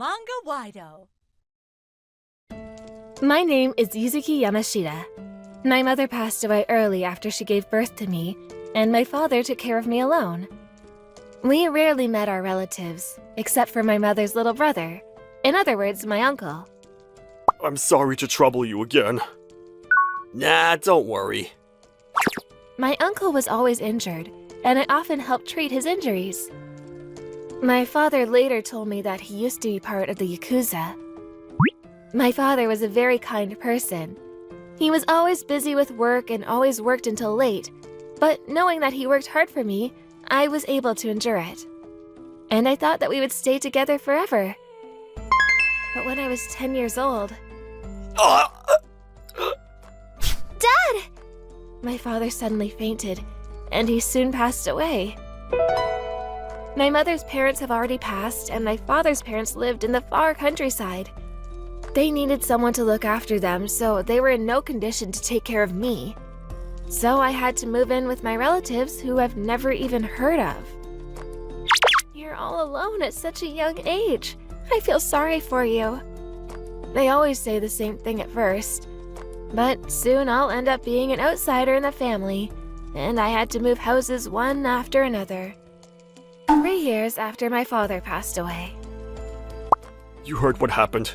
Manga Wido. My name is Yuzuki Yamashita. My mother passed away early after she gave birth to me, and my father took care of me alone. We rarely met our relatives, except for my mother's little brother. In other words, my uncle. I'm sorry to trouble you again. Nah, don't worry. My uncle was always injured, and I often helped treat his injuries. My father later told me that he used to be part of the Yakuza. My father was a very kind person. He was always busy with work and always worked until late, but knowing that he worked hard for me, I was able to endure it. And I thought that we would stay together forever. But when I was 10 years old... Dad! My father suddenly fainted, and he soon passed away. My mother's parents have already passed, and my father's parents lived in the far countryside. They needed someone to look after them, so they were in no condition to take care of me. So I had to move in with my relatives who I've never even heard of. You're all alone at such a young age. I feel sorry for you. They always say the same thing at first. But soon I'll end up being an outsider in the family, and I had to move houses one after another. 3 years after my father passed away. You heard what happened.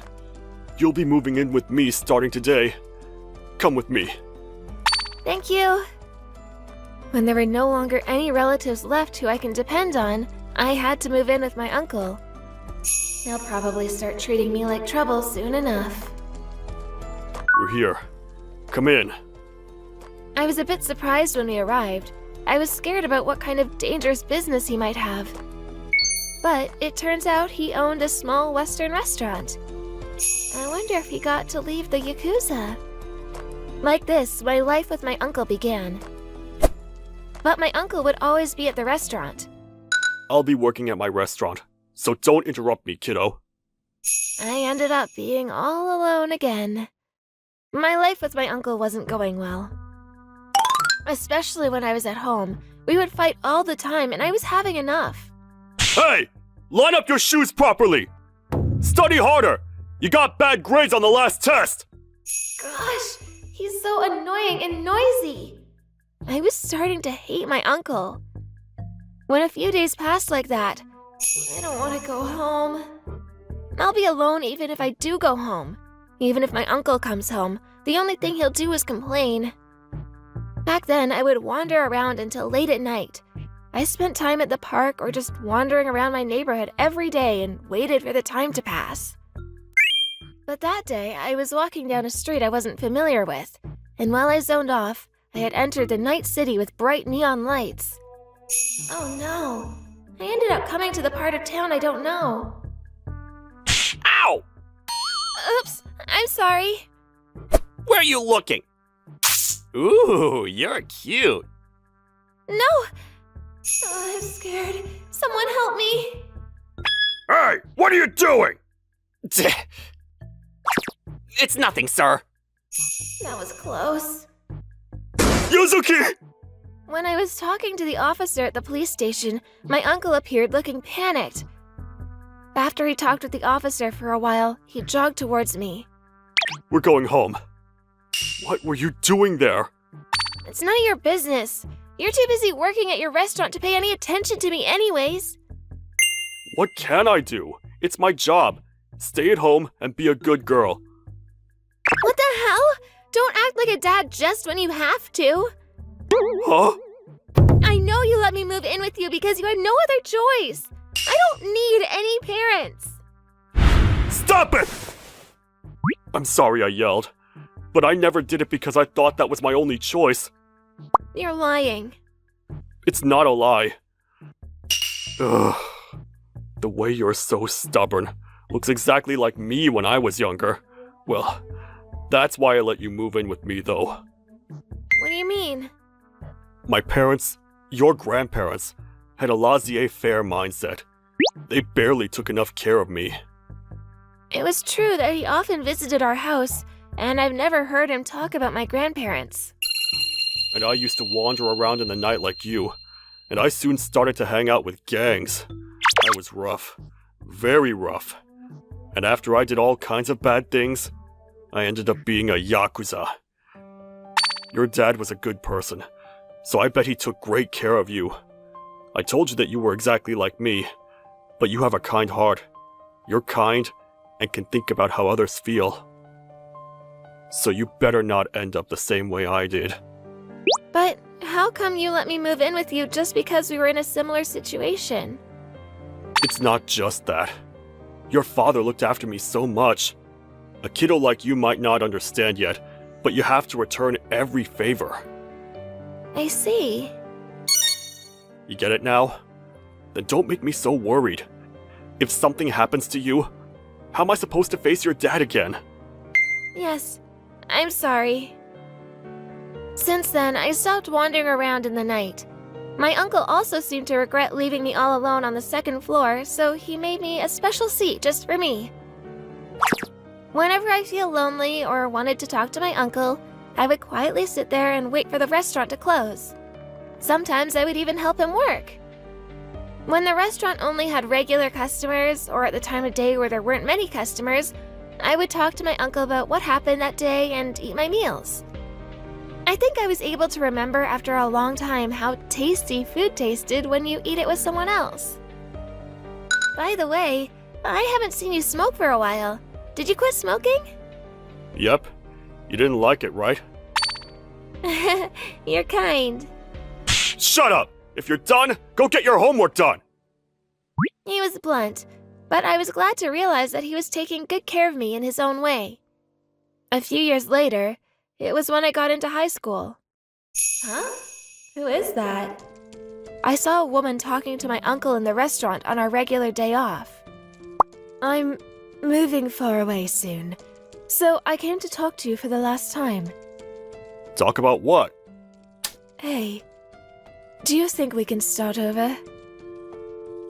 You'll be moving in with me starting today. Come with me. Thank you. When there were no longer any relatives left who I can depend on, I had to move in with my uncle. He'll probably start treating me like trouble soon enough. We're here. Come in. I was a bit surprised when we arrived. I was scared about what kind of dangerous business he might have. But it turns out he owned a small Western restaurant. I wonder if he got to leave the Yakuza. Like this, my life with my uncle began. But my uncle would always be at the restaurant. I'll be working at my restaurant, so don't interrupt me, kiddo. I ended up being all alone again. My life with my uncle wasn't going well. Especially when I was at home. We would fight all the time, and I was having enough. Hey! Line up your shoes properly! Study harder! You got bad grades on the last test! Gosh, he's so annoying and noisy. I was starting to hate my uncle. When a few days passed like that, I don't want to go home. I'll be alone even if I do go home. Even if my uncle comes home, the only thing he'll do is complain. Back then, I would wander around until late at night. I spent time at the park or just wandering around my neighborhood every day and waited for the time to pass. But that day, I was walking down a street I wasn't familiar with, and while I zoned off, I had entered the night city with bright neon lights. Oh no! I ended up coming to the part of town I don't know. Ow! Oops, I'm sorry. Where are you looking? Ooh, you're cute. No! Oh, I'm scared. Someone help me! Hey! What are you doing? It's nothing, sir. That was close. Yuzuki! When I was talking to the officer at the police station, my uncle appeared looking panicked. After he talked with the officer for a while, he jogged towards me. We're going home. What were you doing there? It's none of your business. You're too busy working at your restaurant to pay any attention to me anyways. What can I do? It's my job. Stay at home and be a good girl. What the hell? Don't act like a dad just when you have to. Huh? I know you let me move in with you because you had no other choice. I don't need any parents. Stop it! I'm sorry I yelled, but I never did it because I thought that was my only choice. You're lying. It's not a lie. Ugh. The way you're so stubborn looks exactly like me when I was younger. Well, that's why I let you move in with me, though. What do you mean? My parents, your grandparents, had a laissez-faire mindset. They barely took enough care of me. It was true that he often visited our house, and I've never heard him talk about my grandparents. And I used to wander around in the night like you, and I soon started to hang out with gangs. I was rough. Very rough. And after I did all kinds of bad things, I ended up being a Yakuza. Your dad was a good person, so I bet he took great care of you. I told you that you were exactly like me, but you have a kind heart. You're kind and can think about how others feel. So you better not end up the same way I did. But how come you let me move in with you just because we were in a similar situation? It's not just that. Your father looked after me so much. A kiddo like you might not understand yet, but you have to return every favor. I see. You get it now? Then don't make me so worried. If something happens to you, how am I supposed to face your dad again? Yes, I'm sorry. Since then, I stopped wandering around in the night. My uncle also seemed to regret leaving me all alone on the second floor, so he made me a special seat just for me. Whenever I feel lonely or wanted to talk to my uncle, I would quietly sit there and wait for the restaurant to close. Sometimes I would even help him work. When the restaurant only had regular customers, or at the time of day where there weren't many customers, I would talk to my uncle about what happened that day and eat my meals. I think I was able to remember after a long time how tasty food tasted when you eat it with someone else. By the way, I haven't seen you smoke for a while. Did you quit smoking? Yep. You didn't like it, right? You're kind. Shut up! If you're done, go get your homework done! He was blunt, but I was glad to realize that he was taking good care of me in his own way. A few years later, it was when I got into high school. Huh? Who is that? I saw a woman talking to my uncle in the restaurant on our regular day off. I'm moving far away soon, so I came to talk to you for the last time. Talk about what? Hey, do you think we can start over?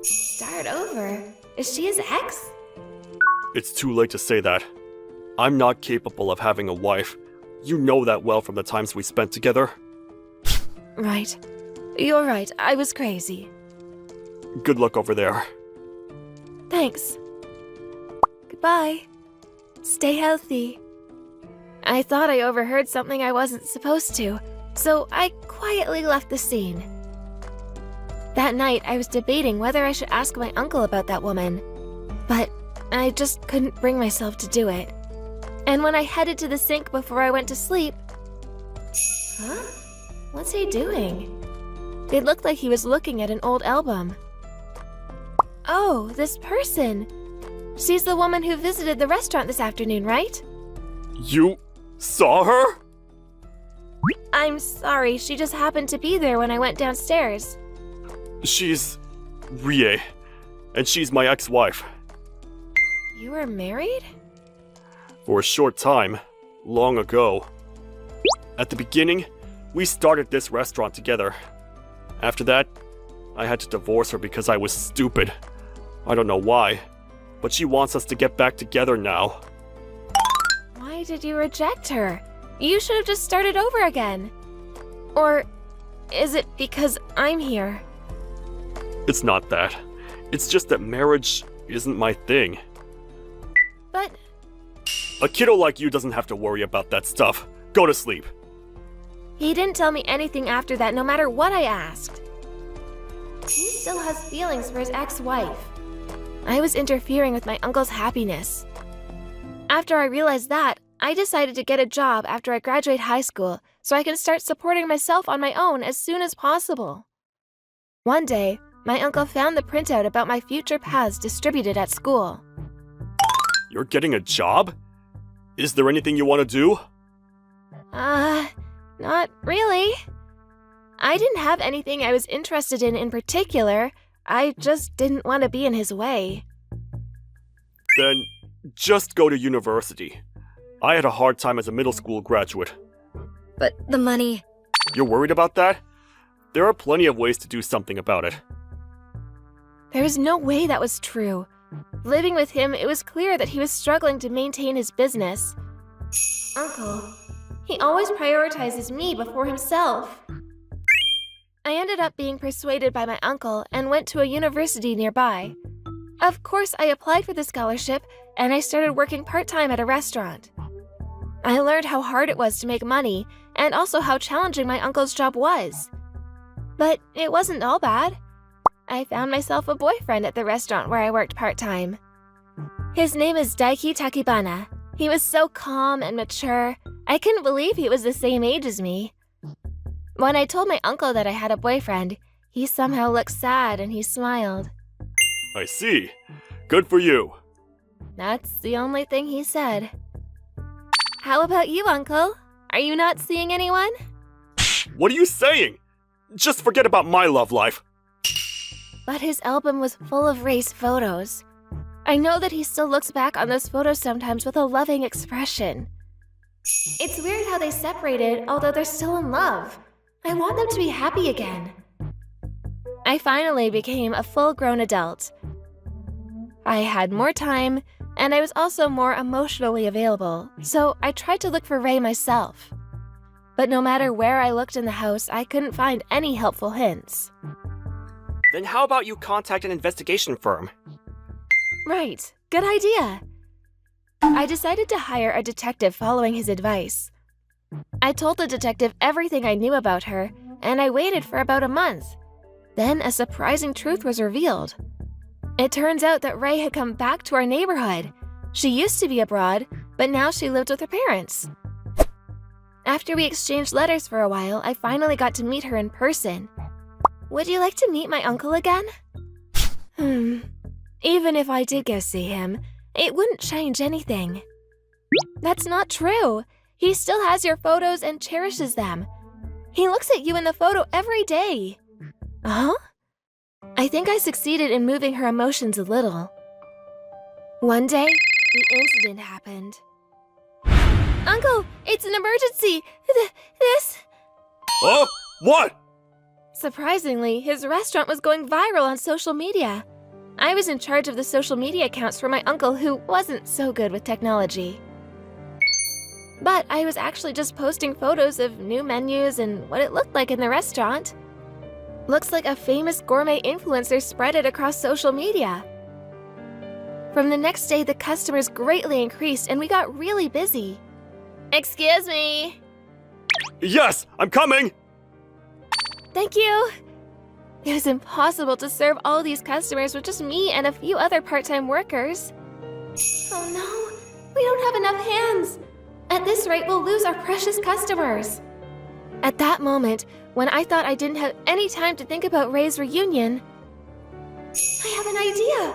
Start over? Is she his ex? It's too late to say that. I'm not capable of having a wife. You know that well from the times we spent together. Right. You're right, I was crazy. Good luck over there. Thanks. Goodbye. Stay healthy. I thought I overheard something I wasn't supposed to, so I quietly left the scene. That night, I was debating whether I should ask my uncle about that woman, but I just couldn't bring myself to do it. And when I headed to the sink before I went to sleep... Huh? What's he doing? It looked like he was looking at an old album. Oh, this person! She's the woman who visited the restaurant this afternoon, right? You saw her? I'm sorry, she just happened to be there when I went downstairs. She's Rie, and she's my ex-wife. You were married? For a short time, long ago. At the beginning, we started this restaurant together. After that, I had to divorce her because I was stupid. I don't know why, but she wants us to get back together now. Why did you reject her? You should have just started over again. Or is it because I'm here? It's not that. It's just that marriage isn't my thing. But... A kiddo like you doesn't have to worry about that stuff. Go to sleep. He didn't tell me anything after that, no matter what I asked. He still has feelings for his ex-wife. I was interfering with my uncle's happiness. After I realized that, I decided to get a job after I graduate high school so I can start supporting myself on my own as soon as possible. One day, my uncle found the printout about my future paths distributed at school. You're getting a job? Is there anything you want to do? Not really. I didn't have anything I was interested in particular. I just didn't want to be in his way. Then just go to university. I had a hard time as a middle school graduate. But the money... You're worried about that? There are plenty of ways to do something about it. There was no way that was true. Living with him, it was clear that he was struggling to maintain his business. Uncle, he always prioritizes me before himself. I ended up being persuaded by my uncle and went to a university nearby. Of course, I applied for the scholarship, and I started working part-time at a restaurant. I learned how hard it was to make money, and also how challenging my uncle's job was. But it wasn't all bad. I found myself a boyfriend at the restaurant where I worked part-time. His name is Daiki Takibana. He was so calm and mature, I couldn't believe he was the same age as me. When I told my uncle that I had a boyfriend, he somehow looked sad and he smiled. I see. Good for you. That's the only thing he said. How about you, Uncle? Are you not seeing anyone? What are you saying? Just forget about my love life. But his album was full of race photos. I know that he still looks back on those photos sometimes with a loving expression. It's weird how they separated, although they're still in love. I want them to be happy again. I finally became a full-grown adult. I had more time, and I was also more emotionally available, so I tried to look for Ray myself. But no matter where I looked in the house, I couldn't find any helpful hints. Then how about you contact an investigation firm? Right, good idea. I decided to hire a detective following his advice. I told the detective everything I knew about her, and I waited for about a month. Then a surprising truth was revealed. It turns out that Ray had come back to our neighborhood. She used to be abroad, but now she lived with her parents. After we exchanged letters for a while, I finally got to meet her in person. Would you like to meet my uncle again? Even if I did go see him, it wouldn't change anything. That's not true. He still has your photos and cherishes them. He looks at you in the photo every day. Huh? I think I succeeded in moving her emotions a little. One day, the incident happened. Uncle, it's an emergency! This... Oh? What? Surprisingly, his restaurant was going viral on social media. I was in charge of the social media accounts for my uncle who wasn't so good with technology. But I was actually just posting photos of new menus and what it looked like in the restaurant. Looks like a famous gourmet influencer spread it across social media. From the next day, the customers greatly increased and we got really busy. Excuse me. Yes, I'm coming! Thank you. It was impossible to serve all these customers with just me and a few other part-time workers. Oh no, we don't have enough hands. At this rate, we'll lose our precious customers. At that moment, when I thought I didn't have any time to think about Ray's reunion, I have an idea.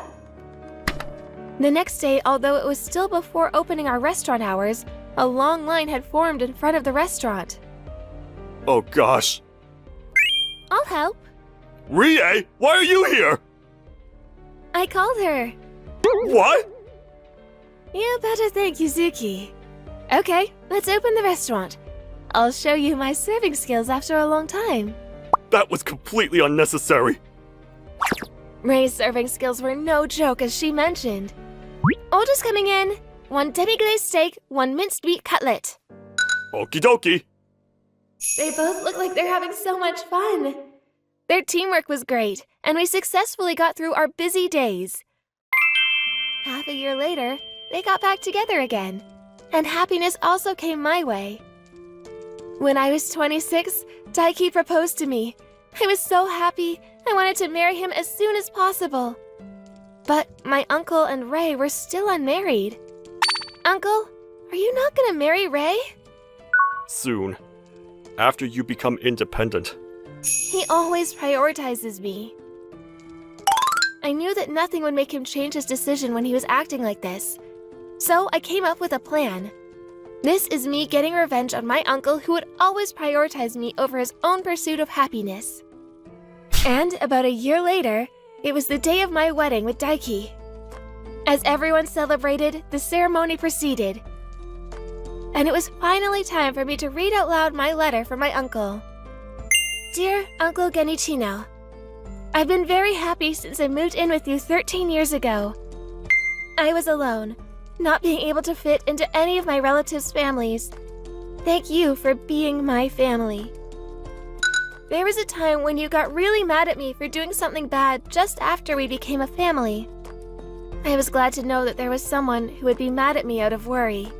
The next day, although it was still before opening our restaurant hours, a long line had formed in front of the restaurant. Oh gosh. I'll help. Rie, why are you here? I called her. What? You better thank Yuzuki. Okay, let's open the restaurant. I'll show you my serving skills after a long time. That was completely unnecessary. Ray's serving skills were no joke, as she mentioned. Orders coming in. 1 demi-glazed steak, 1 minced meat cutlet. Okie dokie. They both look like they're having so much fun. Their teamwork was great, and we successfully got through our busy days. Half a year later, they got back together again, and happiness also came my way. When I was 26, Daiki proposed to me. I was so happy, I wanted to marry him as soon as possible. But my uncle and Ray were still unmarried. Uncle, are you not gonna marry Ray? Soon. After you become independent. He always prioritizes me. I knew that nothing would make him change his decision when he was acting like this. So I came up with a plan. This is me getting revenge on my uncle who would always prioritize me over his own pursuit of happiness. And about a year later, it was the day of my wedding with Daiki. As everyone celebrated, the ceremony proceeded. And it was finally time for me to read out loud my letter from my uncle. Dear Uncle Genichino, I've been very happy since I moved in with you 13 years ago. I was alone, not being able to fit into any of my relatives' families. Thank you for being my family. There was a time when you got really mad at me for doing something bad just after we became a family. I was glad to know that there was someone who would be mad at me out of worry.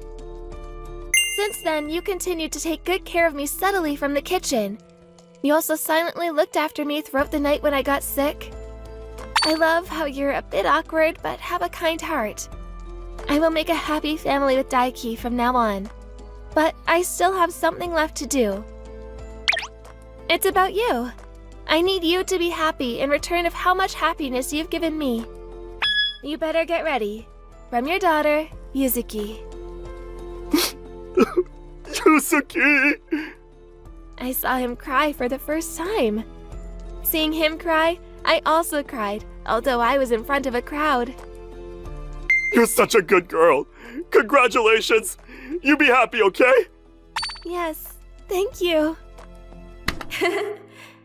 Since then, you continued to take good care of me subtly from the kitchen. You also silently looked after me throughout the night when I got sick. I love how you're a bit awkward but have a kind heart. I will make a happy family with Daiki from now on. But I still have something left to do. It's about you. I need you to be happy in return of how much happiness you've given me. You better get ready. From your daughter, Yuzuki. Yuzuki! I saw him cry for the first time. Seeing him cry, I also cried, although I was in front of a crowd. You're such a good girl. Congratulations. You be happy, okay? Yes, thank you.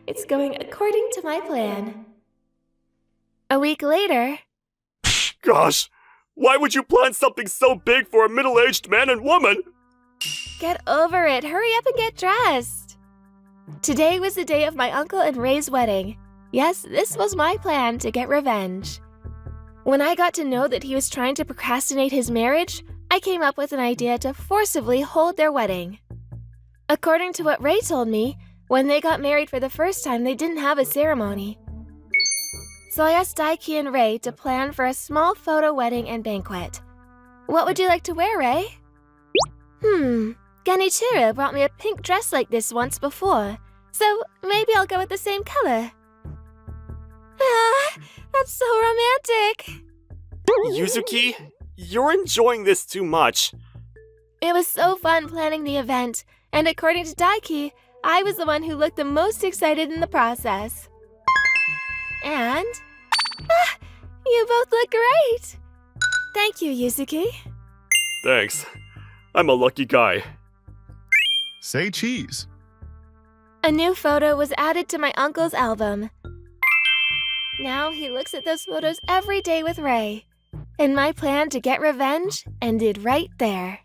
It's going according to my plan. A week later... Gosh, why would you plan something so big for a middle-aged man and woman? Get over it. Hurry up and get dressed. Today was the day of my uncle and Ray's wedding. Yes, this was my plan to get revenge. When I got to know that he was trying to procrastinate his marriage, I came up with an idea to forcibly hold their wedding. According to what Ray told me, when they got married for the first time, they didn't have a ceremony. So I asked Daiki and Ray to plan for a small photo wedding and banquet. What would you like to wear, Ray? Genichiro brought me a pink dress like this once before, so maybe I'll go with the same color. Ah, that's so romantic. Yuzuki, you're enjoying this too much. It was so fun planning the event, and according to Daiki, I was the one who looked the most excited in the process. And... you both look great! Thank you, Yuzuki. Thanks. I'm a lucky guy. Say cheese. A new photo was added to my uncle's album. Now he looks at those photos every day with Ray. And my plan to get revenge ended right there.